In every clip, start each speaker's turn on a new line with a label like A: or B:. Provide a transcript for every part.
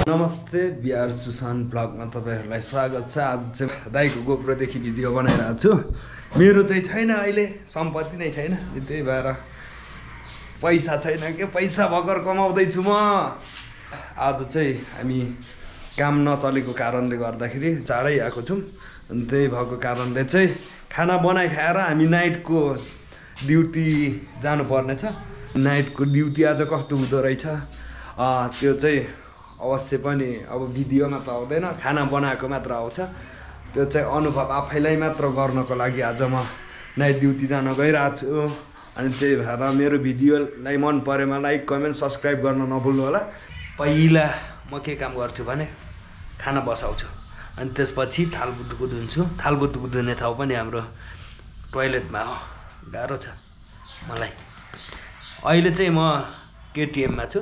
A: नमस्ते बिहार सुशान ब्लगमा तपाईहरुलाई स्वागत छ। आज चाहिँ दाइको गोप्रोदेखि भिडियो बनाइरहेको छु। मेरो चाहिँ छैन, अहिले सम्पत्ति नै छैन, त्यही भएर पैसा छैन के पैसा भर्खर कमाउँदै छु म। आज चाहिँ हामी काम नचलेको कारणले गर्दाखेरि चाँडै आएको छौँ, अनि त्यही भएको कारणले चाहिँ खाना बनाइ खाएर हामी नाइटको ड्युटी जानुपर्ने छ। नाइटको ड्युटी आज कस्तो हुँदो रहेछ त्यो चाहिँ अवश्य पनि अब भिडियोमा त आउँदैन, खाना बनाएको मात्र आउँछ। त्यो चाहिँ अनुभव आफैलाई मात्र गर्नको लागि आज म नाइट ड्युटी जान गइरहेको छु। अनि त्यही भएर मेरो भिडियोलाई मन परेमा लाइक कमेन्ट सब्सक्राइब गर्न नभुल्नु होला। पहिला म के काम गर्छु भने खाना बसाउँछु, अनि त्यसपछि थालबुतुको धुन्छु। थालबुतुको धुने ठाउँ पनि हाम्रो टोइलेटमा हो, गाह्रो छ मलाई। अहिले चाहिँ म केटिएममा छु,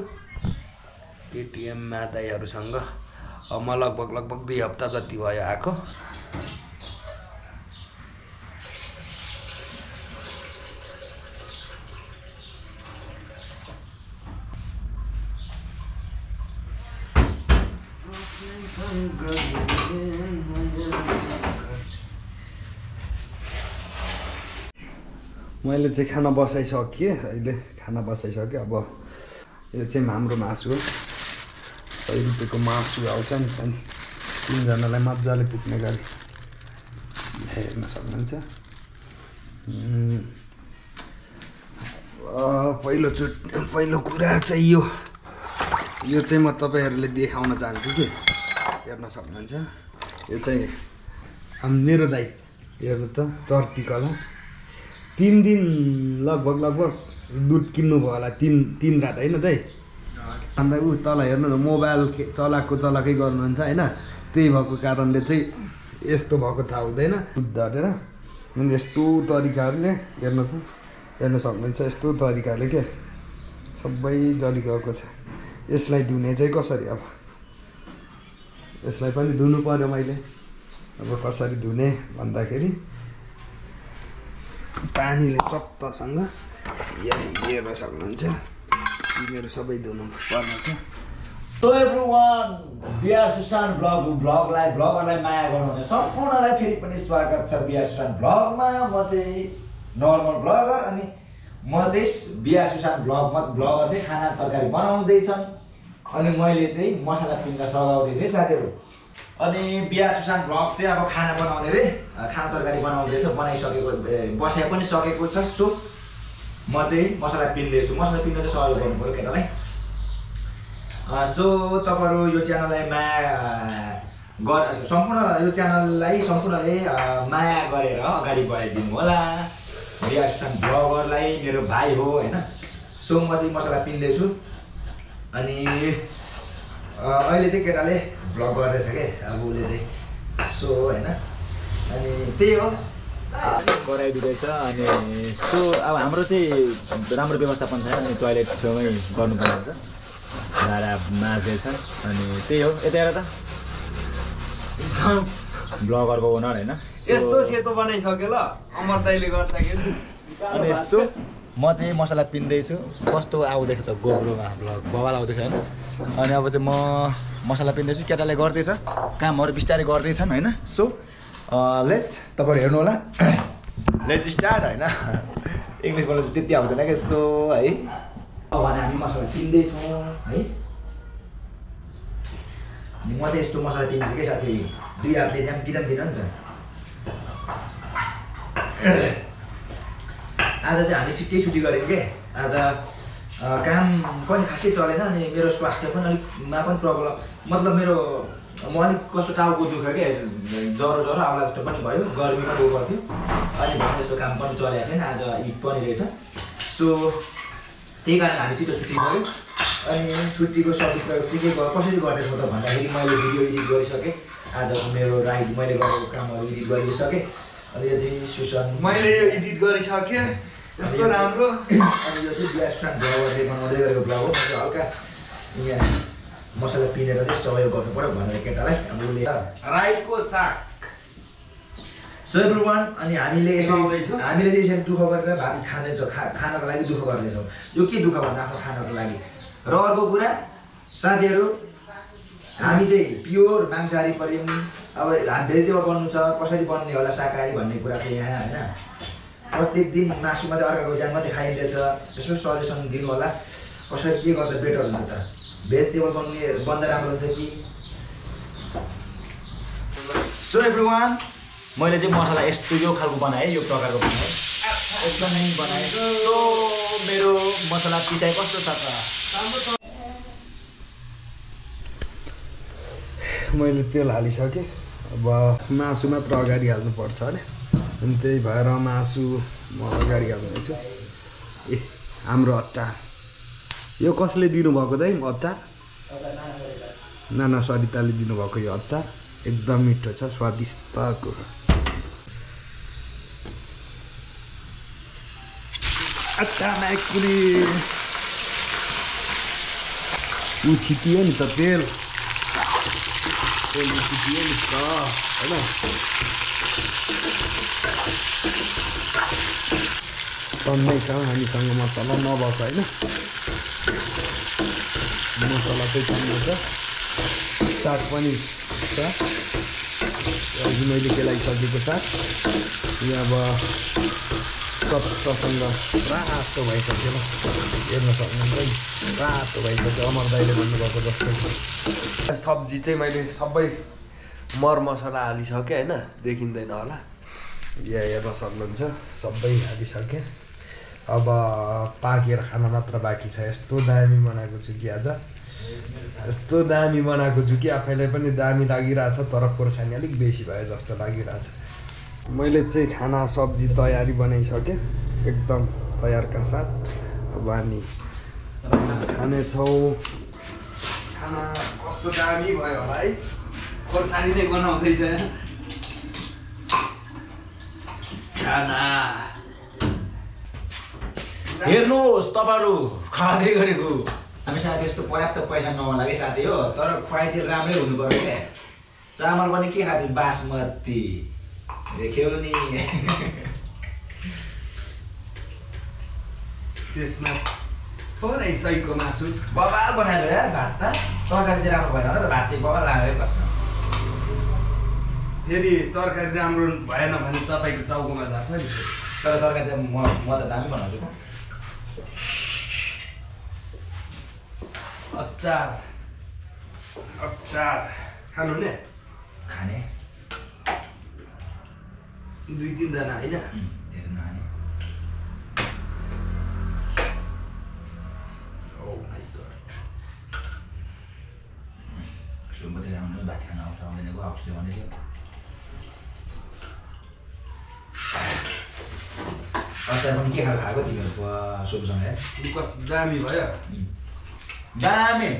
A: केटिएममा दाइहरूसँग म लगभग 2 हप्ता जति भयो आएको। मैले चाहिँ खाना बसाइसकेँ, अहिले खाना बसाइसकेँ। अब यो चाहिँ हाम्रो मासु हो, 100 रुपियाँको मासु आउँछ नि, अनि 3 जनालाई मजाले पुग्ने गरी हेर्न सक्नुहुन्छ। पहिलो कुरा चाहिँ यो चाहिँ म तपाईहरुले देखाउन चाहन्छु कि हेर्न सक्नुहुन्छ। यो चाहिँ मेरो दाइ हेर्नु त, चर्ती कला 3 दिन लगभग दुध किन्नु भयो होला, 3 रात होइन दाइ। अन्त ऊ तल हेर्नु न, मोबाइल चलाकै गर्नुहुन्छ होइन, त्यही भएको कारणले चाहिँ यस्तो भएको थाहा हुँदैन। दुध धरेर अनि यस्तो तरिकाले हेर्न सक्नुहुन्छ, यस्तो तरिकाले के सबै जलिगएको छ। यसलाई धुने चाहिँ कसरी, अब यसलाई पनि धुनु पर्यो मैले। अब कसरी धुने भन्दाखेरि पानीले चट्टसँग हेर्न सक्नुहुन्छ, तिमीहरू सबै धुनु पर्ने छ।
B: सो एभ्रीवान, बिहार सुशान ब्लगरलाई माया गर्नुहुने सम्पूर्णलाई फेरि पनि स्वागत छ बिहार सुशान ब्लगमा। म चाहिँ नर्मल ब्लगर, अनि म चाहिँ बिहार सुशान ब्लगर चाहिँ खाना तरकारी बनाउँदैछन्, अनि मैले चाहिँ मसला पिन्न सघाउँदैछु साथीहरू। अनि बिहार सुशान ब्लग चाहिँ अब खाना बनाउने रे, खाना तरकारी बनाउँदैछ, बसाइ पनि सकेको छ। सो म चाहिँ मसला पिन्दैछु, मसला पिन्न चाहिँ सहयोग गर्नु पर्यो केटालाई। सो तपाईँहरू यो च्यानललाई सम्पूर्णले माया गरेर अगाडि बढाइदिनु होला। बिहार सुशान ब्लगरलाई मेरो भाइ हो होइन। सो म चाहिँ मसला पिन्दैछु, अनि अहिले चाहिँ केटाले भ्लग गर्दैछ के, अब उसले चाहिँ सो होइन, अनि त्यही हो
C: गराइदिँदैछ। अनि सो अब हाम्रो चाहिँ राम्रो व्यवस्थापन छैन, अनि टोइलेट छेउमै गर्नुपर्ने हुन्छ, भाडा माझ्दैछ। अनि त्यही हो, यता हेर त ब्लगरको ओनर होइन,
A: यस्तो सेतो बनाइसक्यो ल अमर दाइले गर्दाखेरि।
C: अनि सो म चाहिँ मसला पिन्दैछु, कस्तो आउँदैछ त गोब्रोमा ब्लग बवाल आउँदैछ होइन। अनि अब चाहिँ म मसला पिन्दैछु, केटाले गर्दैछ कामहरू बिस्तारै गर्दैछन् होइन। सो लेट्स तपाईँहरू हेर्नु होला, लेट्स स्टार्ट होइन। इङ्ग्लिस बोल्नु चाहिँ त्यति आउँदैन क्या। सो है
B: अब हामी मसला पिन्दैछौँ है। अनि म चाहिँ यस्तो मसला पिन्छु के साथी, 2 हातले त्यहाँ दिँदैन नि त। आज चाहिँ हामी छुट्टी गऱ्यौँ के, आज काम पनि खासै चलेन, अनि मेरो स्वास्थ्य पनि अलिकमा पनि प्रब्लम, मतलब म अलिक कस्तो टाउको दुख्यो के, ज्वरो आउला जस्तो पनि भयो, गर्मी पनि गएको थियो, अनि भने जस्तो काम पनि चलेको थिएन। आज ईद पनि रहेछ, सो त्यही कारण हामी छिटो छुट्टी गऱ्यौँ। अनि छुट्टीको सदुपयोग चाहिँ के कसरी गर्दैछौँ त भन्दाखेरि मैले भिडियो एडिट गरिसकेँ, आजको मेरो मैले गरेको कामहरू एडिट गरिसकेँ। अनि यो चाहिँ सुशान
A: मैले यो एडिट गरिसकेँ, यस्तो राम्रो।
B: अनि यो चाहिँ बिहार सुशान ब्लगरले बनाउँदै गरेको ब्लग हो। म चाहिँ हल्का यहाँ मसला पिनेर चाहिँ सहयोग गर्नु पर्यो भनेर केटालाई अब उसले
A: राईको साग।
B: सो एभ्रीवान, अनि हामीले चाहिँ यसरी दुःख गरेर भात खानको लागि दुःख गर्दैछौँ। यो के दुःख भन्दा आफ्नो खानको लागि। र अर्को कुरा साथीहरू, हामी चाहिँ प्योर मांसाहारी पर्यौँ। अब भेजिटेबल बन्नु छ कसरी बन्ने होला शाकाहारी भन्ने कुरा चाहिँ यहाँ होइन प्रत्येक दिन मासु मात्रै अर्काको ज्यान मात्रै खाइँदैछ। यसो सजेसन दिनु होला कसरी के गर्दा बेटर हुन्छ त भेजिटेबल बन्दा राम्रो हुन्छ कि। सो एभ्रिवान मैले चाहिँ मसला यस्तो यो खालको बनाएँ यो प्रकारको बनाएँ एकदमै बनाएँ। सो मेरो मसला पिसाइ कस्तो छ त
A: मैले तेल हालिसकेँ अब मासु मात्र अगाडि हाल्नुपर्छ अरे अनि त्यही भएर मासु म अगाडि हाल्दैछु। ए हाम्रो अचार यो कसले दिनुभएको दाइ अचार नाना सरिताले दिनुभएको यो अचार एकदम मिठो छ स्वादिष्टको। अचारमा एकचोटि छिटियो नि त तेल छिटियो नि त होइन टन्नै छ हामीसँग मसला नभएको होइन मसला चाहिँ टन्नै छ साग पनि छ अघि मैले केलाइसकेको साग यहाँ अब चट्टसँग रातो भइसक्यो ल हेर्न सक्नुहुन्छ रातो भइसक्यो अमर दाइले भन्नुभएको जस्तो। सब्जी चाहिँ मैले सबै मरमसला हालिसकेँ होइन देखिँदैन होला यहाँ हेर्न सक्नुहुन्छ सबै हालिसकेँ। अब पाकेर खान मात्र बाँकी छ। यस्तो दामी बनाएको छु कि आज यस्तो दामी बनाएको छु कि आफैलाई पनि दामी लागिरहेछ तर खोर्सानी अलिक बेसी भयो जस्तो लागिरहेछ। मैले चाहिँ खाना सब्जी तयारी बनाइसकेँ एकदम तयारका साथ। अब हामी खानेछौँ। खाना कस्तो दामी भयो होला है खोर्सानी नै बनाउँदैछ खाना।
B: हेर्नुहोस् तपाईँहरू खाँदै गरेको हामी साथी यस्तो पर्याप्त पैसा नहोला कि साथी हो तर खुवाइ चाहिँ राम्रै हुनु पर्यो क्या। चामल पनि के खाँदै बासमती देख्यौ नि
A: त्यसमा थोरै सहीको मासु
B: बबाल बनाएर यार भात त तरकारी चाहिँ राम्रो भएन र भात चाहिँ बबाल लाग्यो कसम।
A: फेरि तरकारी राम्रो भएन भने तपाईँको टाउकोमा झार्छ नि
B: तर तरकारी चाहिँ म त दामी बनाउँछु म।
A: अचार अचार खानु ने
B: खाने
A: 2-3 जना होइन
B: धेरै नखाने। सुमतिर आउनु भात खान आउँछ आउँदैन आउँछु भने थियो। अचार पनि के खालको खाएको तिमीहरूको सुमसँग
A: कस्तो दामी भयो
B: दामी।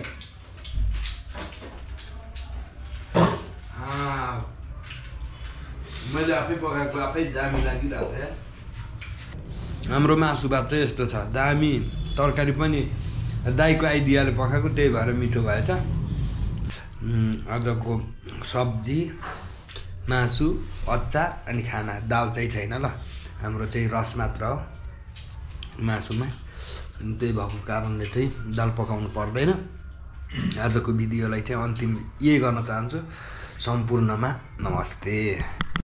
A: मैले आफै पकाएको आफै दामी लागिरहेको छ। हाम्रो मासु भात चाहिँ यस्तो छ दामी तरकारी पनि दाइको आइडियाले पकाएको त्यही भएर मिठो भएछ। आजको सब्जी मासु अचार अनि खाना दाल चाहिँ छैन ल हाम्रो चाहिँ रस मात्र हो मासुमा अनि त्यही भएको कारणले चाहिँ दाल पकाउनु पर्दैन। आजको भिडियोलाई चाहिँ अन्तिम यही गर्न चाहन्छु। सम्पूर्णमा नमस्ते।